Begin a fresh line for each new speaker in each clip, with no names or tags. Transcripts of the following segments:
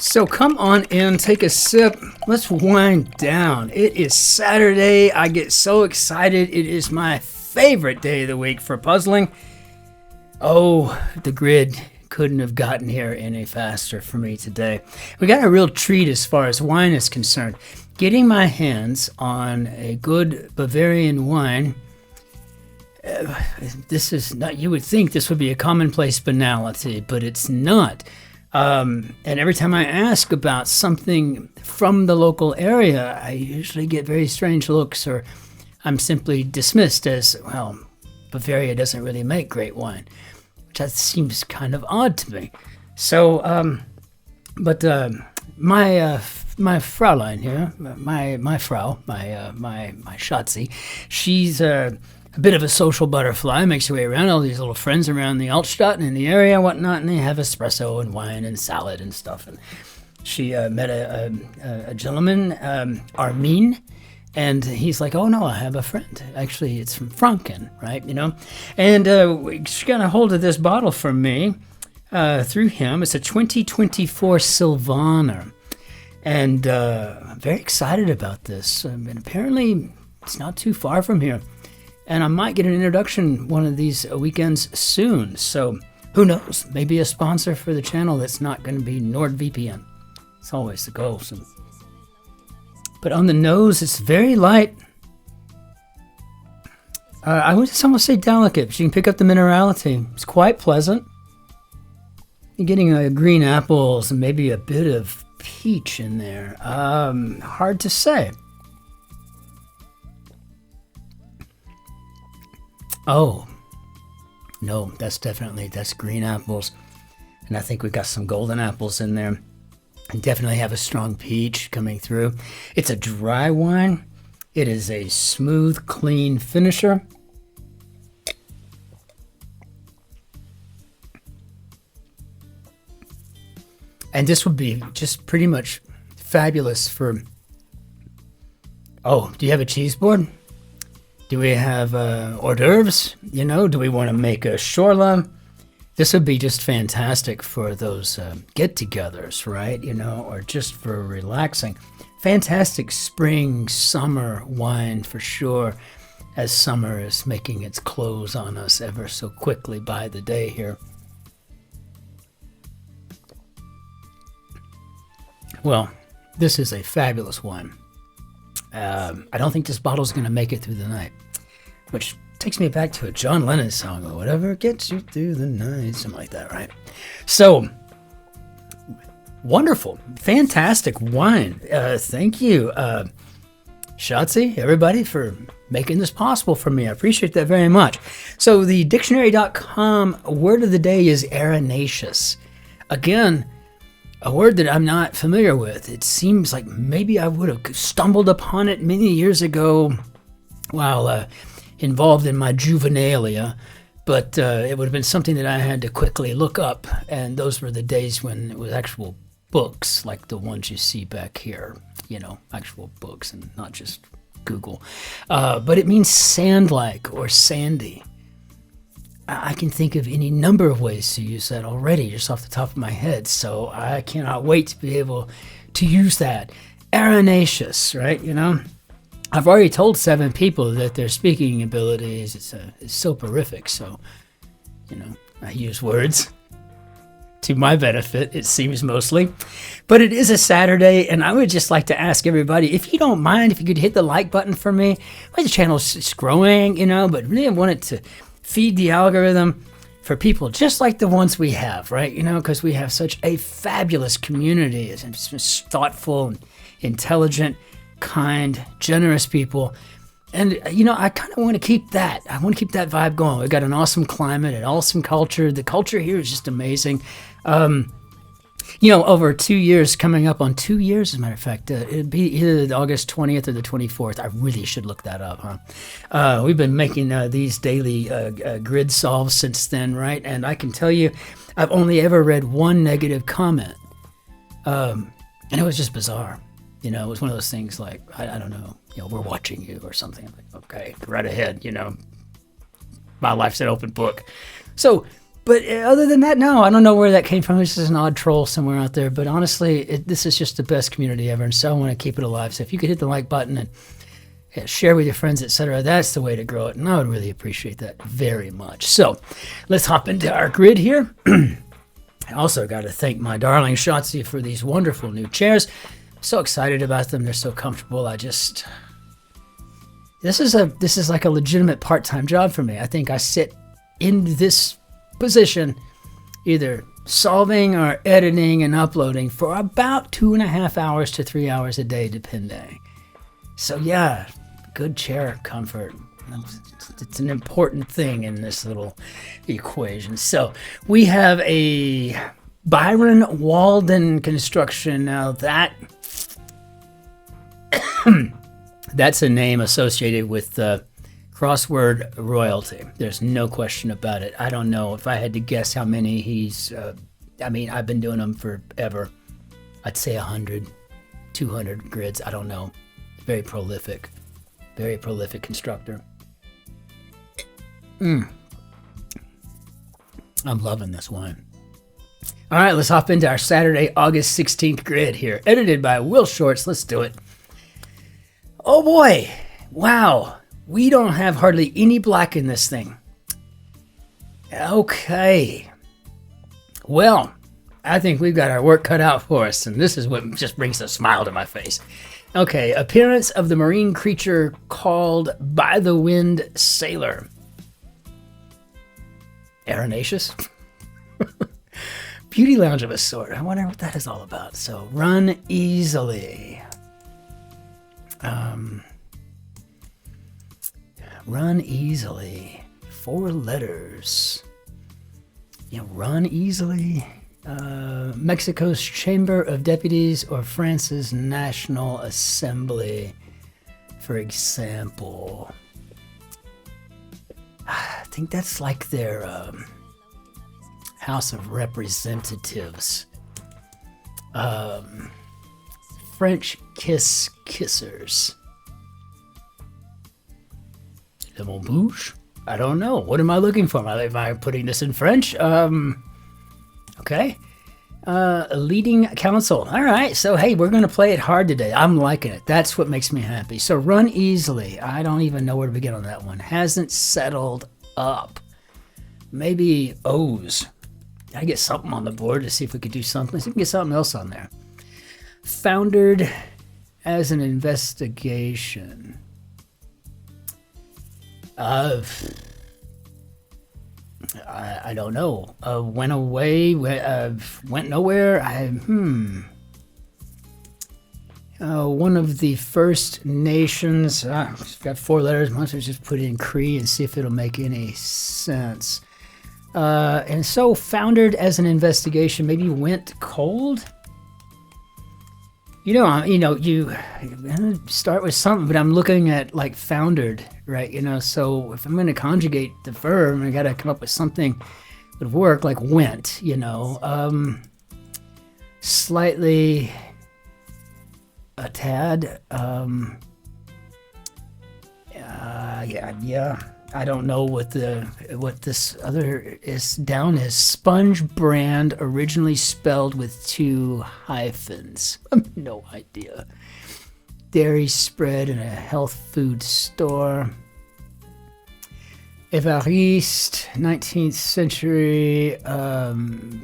So come on in, take a sip. Let's wind down. It is Saturday. I get so excited. It is my favorite day of the week for puzzling. Oh, the grid couldn't have gotten here any faster for me today. We got a real treat as far as wine is concerned. Getting my hands on a good Bavarian wine. This is not, you would think this would be a commonplace banality, but it's not. And every time I ask about something from the local area, I usually get very strange looks, or I'm simply dismissed as, well, Bavaria doesn't really make great wine, which that seems kind of odd to me. So, my Fraulein here, my Frau, my Schatzi, she's a bit of a social butterfly, makes her way around, all these little friends around the Altstadt and in the area and whatnot, and they have espresso and wine and salad and stuff. And she met a gentleman, Armin, and he's like, oh no, I have a friend. Actually, it's from Franken, right? You know? And she got a hold of this bottle from me through him. It's a 2024 Silvaner. And I'm very excited about this. And apparently, it's not too far from here. And I might get an introduction one of these weekends soon. So who knows? Maybe a sponsor for the channel that's not going to be NordVPN. It's always the goal. So. But on the nose, it's very light. I would almost say delicate, but you can pick up the minerality. It's quite pleasant. You're getting green apples and maybe a bit of peach in there. Hard to say. Oh, no, that's green apples. And I think we got some golden apples in there. And definitely have a strong peach coming through. It's a dry wine. It is a smooth, clean finisher. And this would be just pretty much fabulous for... Oh, do you have a cheese board? Do we have hors d'oeuvres? You know, do we want to make a shorla? This would be just fantastic for those get-togethers, right? You know, or just for relaxing. Fantastic spring, summer wine for sure, as summer is making its close on us ever so quickly by the day here. Well, this is a fabulous wine. I don't think this bottle's going to make it through the night, which takes me back to a John Lennon song, or whatever gets you through the night, something like that, right? So, wonderful, fantastic wine. Thank you, Schatzi, everybody, for making this possible for me. I appreciate that very much. So, the dictionary.com word of the day is arenaceous. Again, a word that I'm not familiar with. It seems like maybe I would have stumbled upon it many years ago while involved in my juvenilia, but it would have been something that I had to quickly look up, and those were the days when it was actual books, like the ones you see back here, you know, actual books and not just Google. But it means sand-like or sandy. I can think of any number of ways to use that already, just off the top of my head. So I cannot wait to be able to use that. Arenaceous, right? You know, I've already told 7 people that their speaking abilities is soporific. So, you know, I use words to my benefit, it seems mostly. But it is a Saturday, and I would just like to ask everybody, if you don't mind, if you could hit the like button for me. My channel's growing, you know, but really I want it to feed the algorithm for people just like the ones we have, right? You know, because we have such a fabulous community. It's thoughtful, intelligent, kind, generous people. And, you know, I kind of want to keep that. I want to keep that vibe going. We've got an awesome climate, an awesome culture. The culture here is just amazing. You know, over 2 years, coming up on 2 years, as a matter of fact, it'd be either August 20th or the 24th. I really should look that up, huh? We've been making these daily grid solves since then, right? And I can tell you, I've only ever read one negative comment. And it was just bizarre. You know, it was one of those things like, I don't know, you know, we're watching you or something. I'm like, okay, right ahead, you know. My life's an open book. So, But other than that, no, I don't know where that came from. This is an odd troll somewhere out there. But honestly, this is just the best community ever. And so I want to keep it alive. So if you could hit the like button and share with your friends, etc., that's the way to grow it. And I would really appreciate that very much. So let's hop into our grid here. I also got to thank my darling Shotzi for these wonderful new chairs. I'm so excited about them. They're so comfortable. This is like a legitimate part-time job for me. I think I sit in this position either solving or editing and uploading for about 2.5 hours to 3 hours a day, depending. So yeah, good chair comfort. It's an important thing in this little equation. So we have a Byron Walden construction. Now that's a name associated with crossword royalty. There's no question about it. I don't know if I had to guess how many he's, I've been doing them forever. I'd say 100, 200 grids. I don't know. Very prolific constructor. I'm loving this one. All right, let's hop into our Saturday, August 16th grid here. Edited by Will Shorts. Let's do it. Oh boy. Wow. We don't have hardly any black in this thing. Okay. Well, I think we've got our work cut out for us, and this is what just brings a smile to my face. Okay, appearance of the marine creature called by the wind sailor. Arenaceous? Beauty lounge of a sort. I wonder what that is all about. So, run easily. Run easily. 4 letters. Run easily. Mexico's Chamber of Deputies or France's National Assembly, for example. I think that's like their House of Representatives. French kissers. Le Mon Bouche? I don't know. What am I looking for? Am I putting this in French? Okay. Leading counsel. All right. So, hey, we're going to play it hard today. I'm liking it. That's what makes me happy. So, run easily. I don't even know where to begin on that one. Hasn't settled up. Maybe O's. I get something on the board to see if we could do something. Let's see if we can get something else on there. Foundered as an investigation. I don't know. Went away. Went nowhere. One of the First Nations. It's got 4 letters. Might as well just put it in Cree and see if it'll make any sense. And so foundered as an investigation. Maybe went cold. You start with something, but I'm looking at like foundered, right? So if I'm going to conjugate the verb, I got to come up with something that would work, like went, slightly, a tad, yeah. I don't know what this other is down as. Sponge brand, originally spelled with 2 hyphens. I have no idea. Dairy spread in a health food store. Évariste, 19th century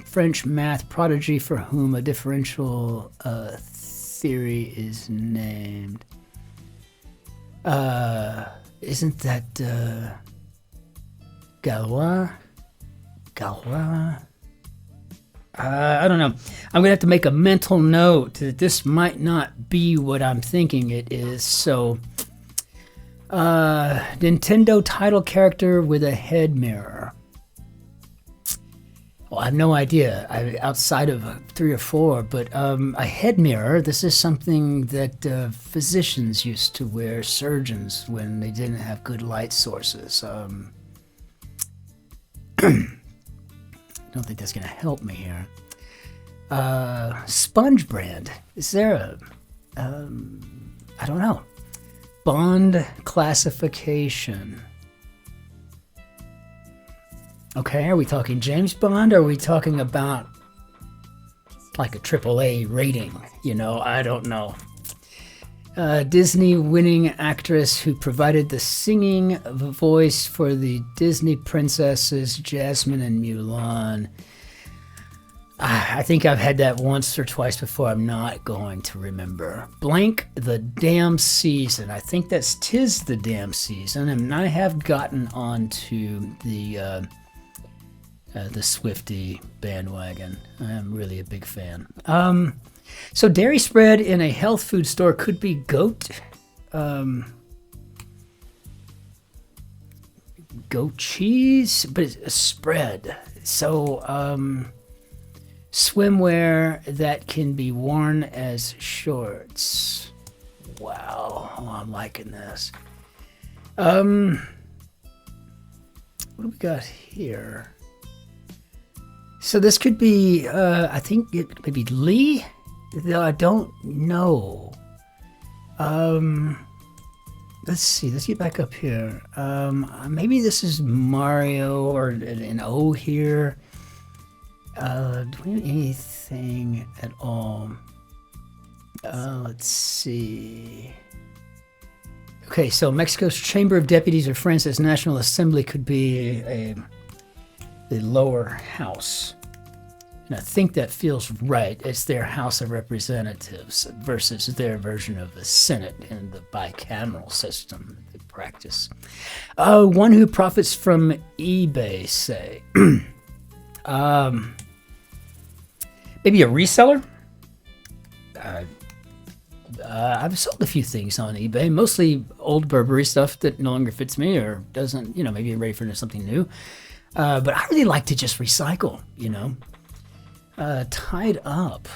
French math prodigy for whom a differential theory is named. Isn't that Galois? I don't know. I'm going to have to make a mental note that this might not be what I'm thinking it is. So, Nintendo title character with a head mirror. Well, I have no idea. Outside of 3 or 4, but a head mirror. This is something that physicians used to wear, surgeons, when they didn't have good light sources. I don't think that's going to help me here. Sponge brand. Is there I don't know. Bond classification. Okay, are we talking James Bond, or are we talking about like a AAA rating? You know, I don't know. Disney winning actress who provided the singing voice for the Disney princesses Jasmine and Mulan. I think I've had that once or twice before. I'm not going to remember. Blank the damn season. I think that's 'Tis the Damn Season, and I have gotten onto the Swiftie bandwagon. I'm really a big fan. So dairy spread in a health food store could be goat. Goat cheese, but it's a spread. So swimwear that can be worn as shorts. Wow, I'm liking this. What do we got here? So this could be, I think it could be Lee, though I don't know. Let's see, let's get back up here. Maybe this is Mario or an O here. Do we have anything at all? Let's see. Okay, so Mexico's Chamber of Deputies or France's National Assembly could be the lower house. And I think that feels right. It's their House of Representatives versus their version of the Senate in the bicameral system they practice. One who profits from eBay, say. Maybe a reseller? I've sold a few things on eBay, mostly old Burberry stuff that no longer fits me or doesn't, maybe I'm ready for something new. But I really like to just recycle, Tied up.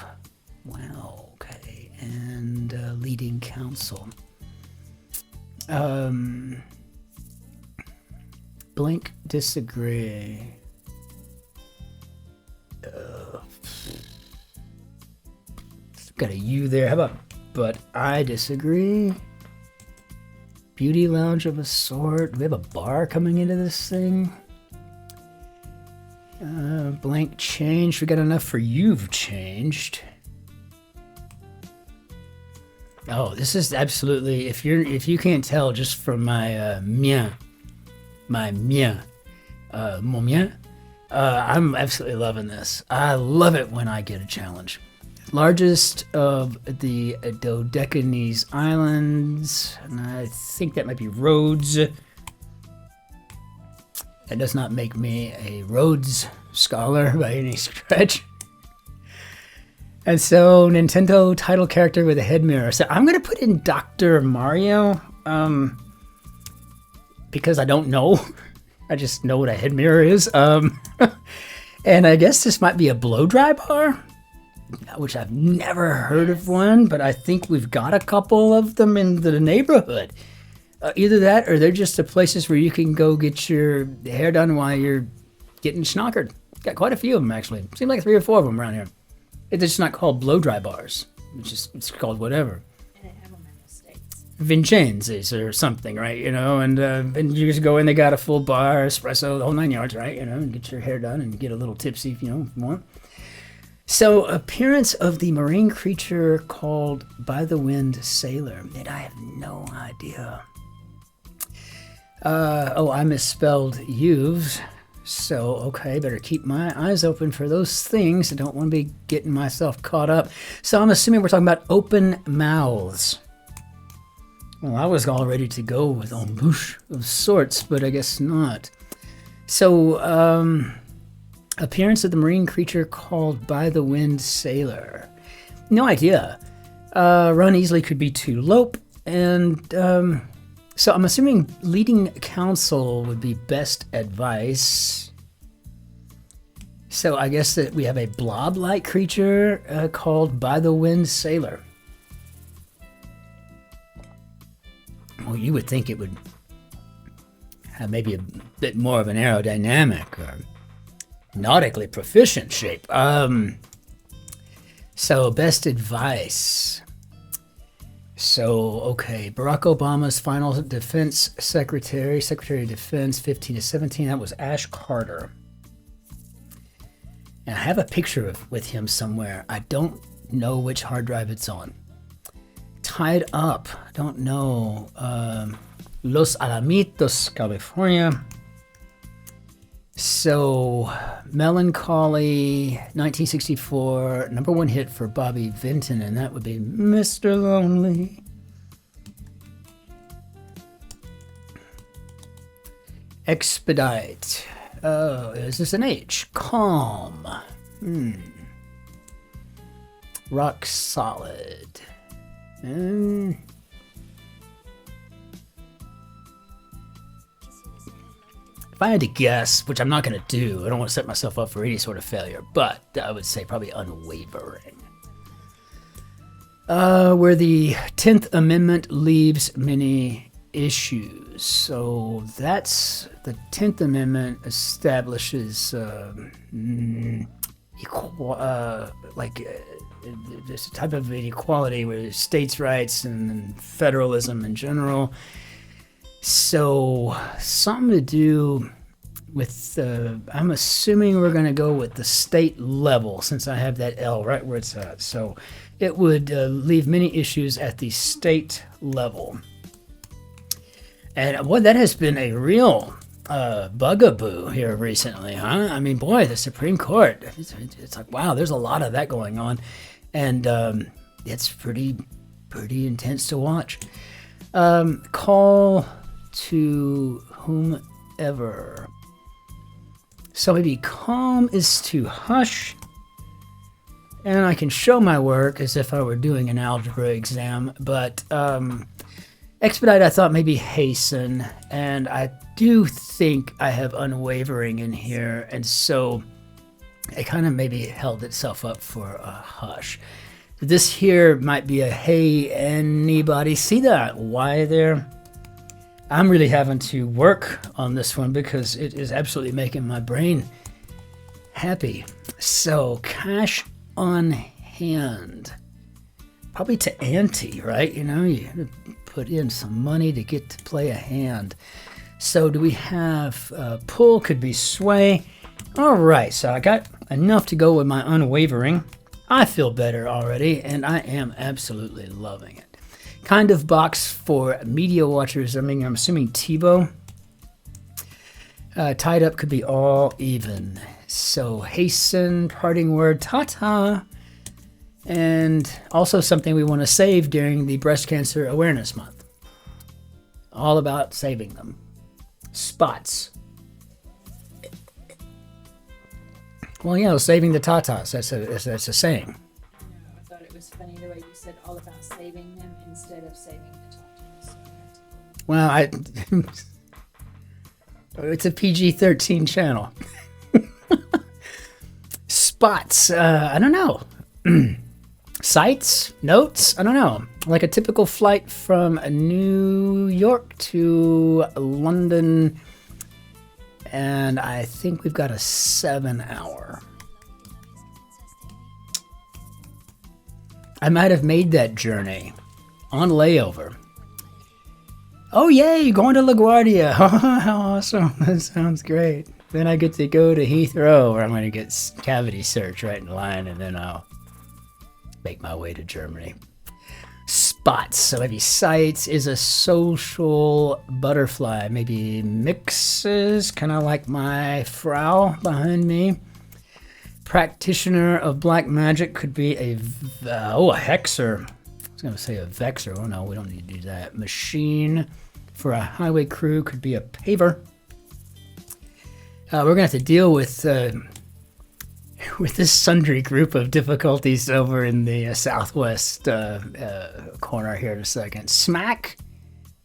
Wow, okay. And leading counsel. Blank disagree. Got a U there. How about, but I disagree? Beauty lounge of a sort. Do we have a bar coming into this thing? Blank change. We got enough for you've changed. Oh, this is absolutely, if you can't tell just from my mon mien, I'm absolutely loving this. I love it when I get a challenge. Largest of the Dodecanese Islands, and I think that might be Rhodes. That does not make me a Rhodes scholar by any stretch. And so, Nintendo title character with a head mirror. So I'm going to put in Dr. Mario, because I don't know. I just know what a head mirror is. And I guess this might be a blow dry bar, which I've never heard of one, but I think we've got a couple of them in the neighborhood. Either that, or they're just the places where you can go get your hair done while you're getting schnockered. Got quite a few of them, actually. Seems like 3 or 4 of them around here. It's just not called blow dry bars. It's called whatever.
And they have them in the States.
Vincenzi's or something, right? And you just go in, they got a full bar, espresso, the whole 9 yards, right? And get your hair done and get a little tipsy, if you want. So, appearance of the marine creature called By the Wind Sailor. And I have no idea. I misspelled you've. So, okay, better keep my eyes open for those things. I don't want to be getting myself caught up. So I'm assuming we're talking about open mouths. Well, I was all ready to go with embouche of sorts, but I guess not. So, appearance of the marine creature called By the Wind Sailor. No idea. Run easily could be to lope, and so I'm assuming leading counsel would be best advice. So I guess that we have a blob-like creature called By the Wind Sailor. Well, you would think it would have maybe a bit more of an aerodynamic or nautically proficient shape. So best advice. So, okay, Barack Obama's final defense secretary of defense, 15 to 17, that was Ash Carter. And I have a picture with him somewhere. I don't know which hard drive it's on. Tied Up. I don't know. Los Alamitos, California. So, Melancholy, 1964, number one hit for Bobby Vinton, and that would be Mr. Lonely. Expedite. Oh, is this an H? Calm. Rock Solid. If I had to guess, which I'm not going to do, I don't want to set myself up for any sort of failure, but I would say probably Unwavering. Where the 10th Amendment leaves many issues. So that's the 10th Amendment establishes this type of inequality where states' rights and federalism in general. So something to do with, I'm assuming we're going to go with the state level since I have that L right where it's at. So it would leave many issues at the state level. And boy, that has been a real bugaboo here recently, huh? I mean, boy, the Supreme Court, it's like, wow, there's a lot of that going on. And it's pretty intense to watch. Call to whomever. So maybe calm is to hush. And I can show my work as if I were doing an algebra exam. But expedite, I thought maybe hasten. And I do think I have unwavering in here. And so it kind of maybe held itself up for a hush. This here might be a hey, anybody see that Y there? I'm really having to work on this one because it is absolutely making my brain happy. So, cash on hand. Probably to ante, right? You know, you put in some money to get to play a hand. So, do we have pull? Could be sway. All right, so I got enough to go with my unwavering. I feel better already, and I am absolutely loving it. Kind of box for media watchers. I mean, I'm assuming TiVo. Tied up could be all even. So hasten, parting word, ta-ta. And also something we want to save during the Breast Cancer Awareness Month. All about saving them. Spots. Well, yeah, saving the tatas. That's a saying.
No, I thought it was funny the way you said all about saving them instead of saving the tatas.
Well, it's a PG-13 channel. Spots. I don't know. Sights? Notes? I don't know. Like a typical flight from New York to London. And I think we've got a 7-hour. I might have made that journey on layover. Oh, yay, going to LaGuardia. How awesome. That sounds great. Then I get to go to Heathrow, where I'm going to get cavity search right in line, and then I'll make my way to Germany. Spots. So maybe sights is a social butterfly. Maybe mixes, kind of like my Frau behind me. Practitioner of black magic could be a hexer. I was going to say a vexer. Oh no, we don't need to do that. Machine for a highway crew could be a paver. We're going to have to deal with this sundry group of difficulties over in the southwest corner here in a second. Smack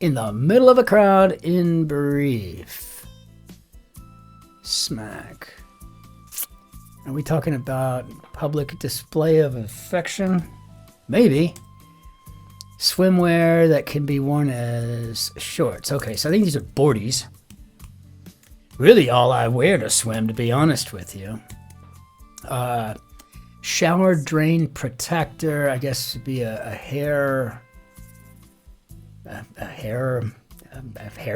in the middle of a crowd in brief. Smack. Are we talking about public display of affection? Maybe. Swimwear that can be worn as shorts. Okay, so I think these are boardies. Really all I wear to swim, to be honest with you. Shower drain protector, I guess would be a hair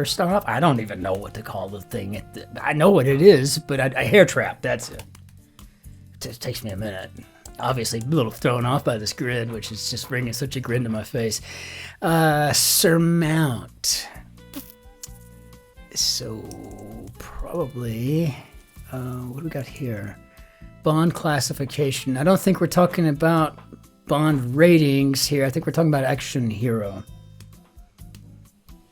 stop. I don't even know what to call the thing. I know what it is, but a hair trap. That's it. It takes me a minute. Obviously, a little thrown off by this grid, which is just bringing such a grin to my face. Surmount. So, probably, what do we got here? Bond classification. I don't think we're talking about Bond ratings here. I think we're talking about action hero.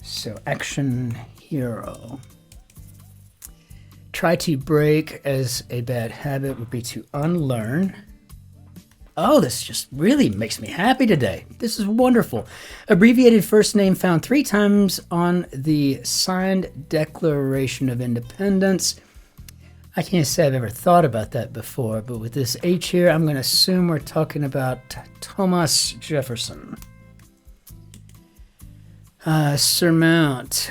So, action hero. Try to break as a bad habit would be to unlearn. Oh, this just really makes me happy today. This is wonderful. Abbreviated first name found 3 times on the signed Declaration of Independence. I can't say I've ever thought about that before, but with this H here, I'm going to assume we're talking about Thomas Jefferson. Surmount.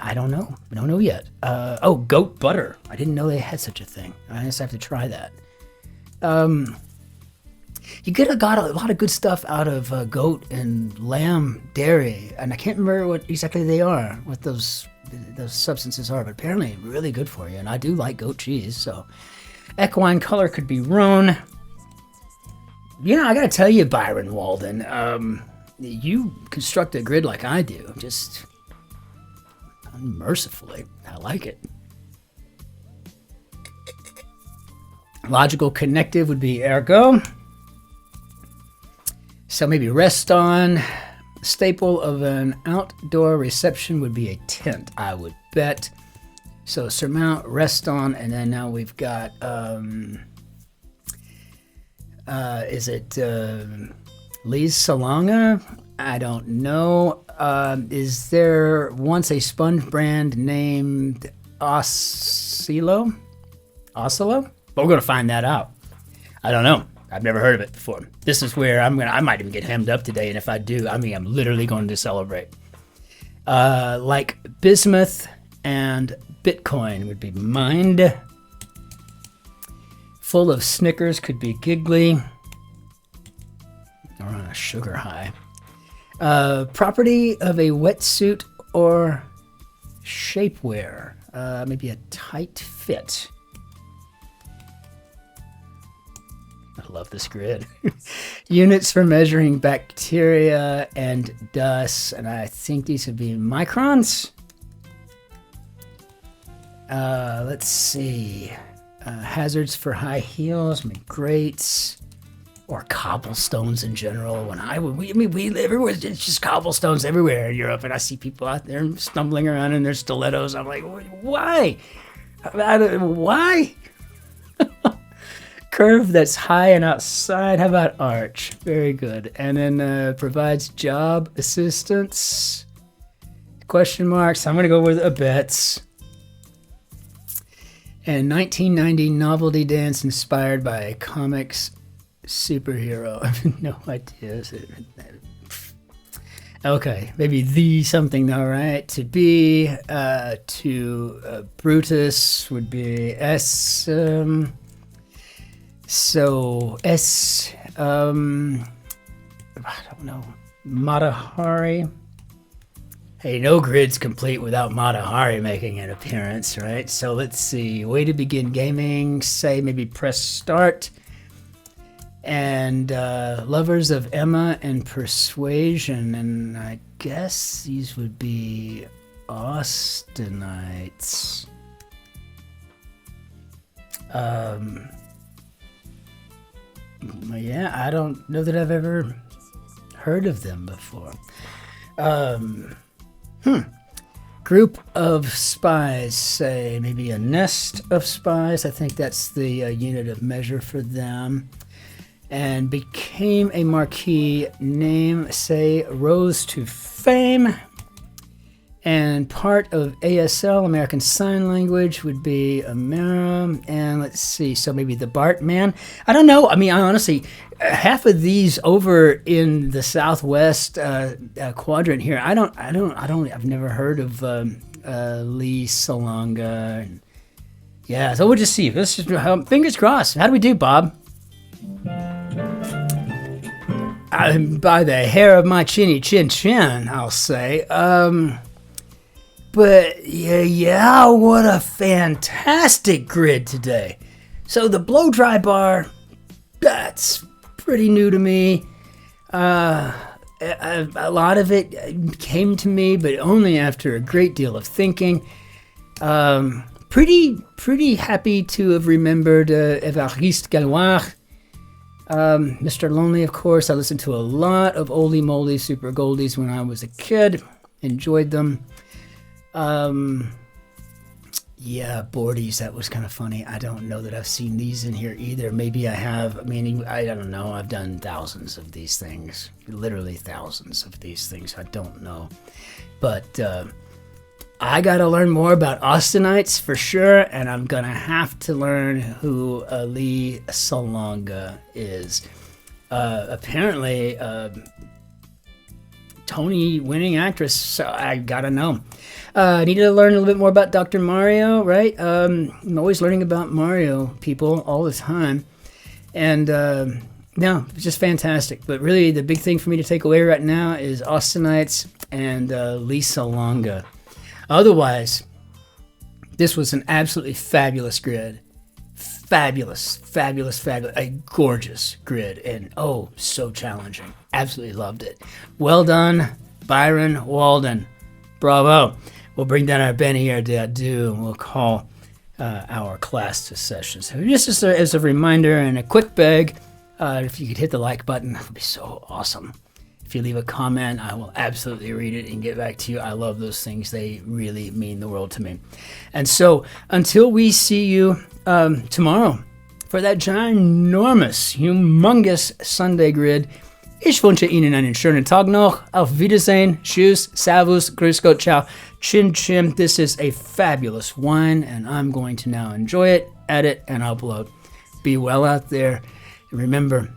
I don't know. We don't know yet. Oh, goat butter. I didn't know they had such a thing. I just have to try that. You get a lot of good stuff out of goat and lamb dairy, and I can't remember what exactly they are, what those substances are, but apparently really good for you. And I do like goat cheese, so equine color could be roan. You know, I gotta tell you, Byron Walden, you construct a grid like I do, just unmercifully. I like it. Logical connective would be ergo. So maybe rest on. Staple of an outdoor reception would be a tent, I would bet. So surmount, rest on, and then now we've got, is it Lee's Salonga? I don't know. Is there once a sponge brand named Oscillo? But we're going to find that out. I don't know. I've never heard of it before. This is where I might even get hemmed up today, and if I do, I'm literally going to celebrate. Like bismuth and Bitcoin would be mind. Full of Snickers could be giggly. Or on a sugar high. Property of a wetsuit or shapewear. Maybe a tight fit. I love this grid. Units for measuring bacteria and dust, and I think these would be microns. Let's see. Hazards for high heels, grates, or cobblestones in general. We live everywhere. It's just cobblestones everywhere in Europe, and I see people out there stumbling around in their stilettos. I'm like, why? Why? Curve that's high and outside. How about arch? Very good. And then provides job assistance. Question marks. I'm going to go with a bets. And 1990 novelty dance inspired by a comics superhero. I have no idea. Okay, maybe the something though, right? To be Brutus would be S. So S, I don't know, Matahari. Hey, no grid's complete without Matahari making an appearance, right? So let's see, way to begin gaming, say maybe press start. And lovers of Emma and persuasion, and I guess these would be Austinites. Yeah, I don't know that I've ever heard of them before. Group of spies, say maybe a nest of spies. I think that's the unit of measure for them. And became a marquee. Name, say, rose to fame. And part of ASL, American Sign Language, would be Amera. And let's see, so maybe the Bart Man. I don't know. I mean, honestly, half of these over in the Southwest quadrant here, I've never heard of Lee Salonga. Yeah, so we'll just see. Let's just, fingers crossed. How do we do, Bob? By the hair of my chinny chin chin, I'll say. but yeah, what a fantastic grid today. So the blow dry bar, that's pretty new to me. A lot of it came to me, but only after a great deal of thinking. Pretty happy to have remembered Évariste Galois. Mr. Lonely, of course. I listened to a lot of Oldie Moldy Super Goldies when I was a kid. Enjoyed them. Yeah, Boardies, that was kind of funny. I don't know that I've seen these in here either. Maybe I have. I mean, I don't know. I've done thousands of these things. Literally thousands of these things. I don't know. But I got to learn more about Austinites for sure, and I'm going to have to learn who Ali Salonga is. Apparently, Tony-winning actress, so I got to know. I needed to learn a little bit more about Dr. Mario, right? I'm always learning about Mario people all the time. And no, it's just fantastic. But really, the big thing for me to take away right now is Austinites and Lisa Longa. Otherwise, this was an absolutely fabulous grid. Fabulous. A gorgeous grid. And oh, so challenging. Absolutely loved it. Well done, Byron, Walden. Bravo. We'll bring down our Benny or do, and we'll call our class to session. So just as a reminder and a quick beg, if you could hit the like button, that would be so awesome. If you leave a comment, I will absolutely read it and get back to you. I love those things. They really mean the world to me. And so until we see you tomorrow for that ginormous, humongous Sunday grid, ich wünsche Ihnen einen schönen Tag noch. Auf Wiedersehen. Tschüss. Servus. Grüß Gott. Ciao. Cin-Cin. This is a fabulous wine, and I'm going to now enjoy it, edit, and upload. Be well out there. And remember,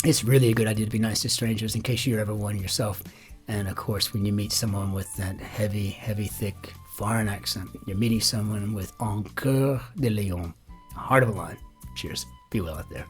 it's really a good idea to be nice to strangers in case you're ever one yourself. And of course, when you meet someone with that heavy, thick foreign accent, you're meeting someone with un cœur de lion, a heart of a lion. Cheers. Be well out there.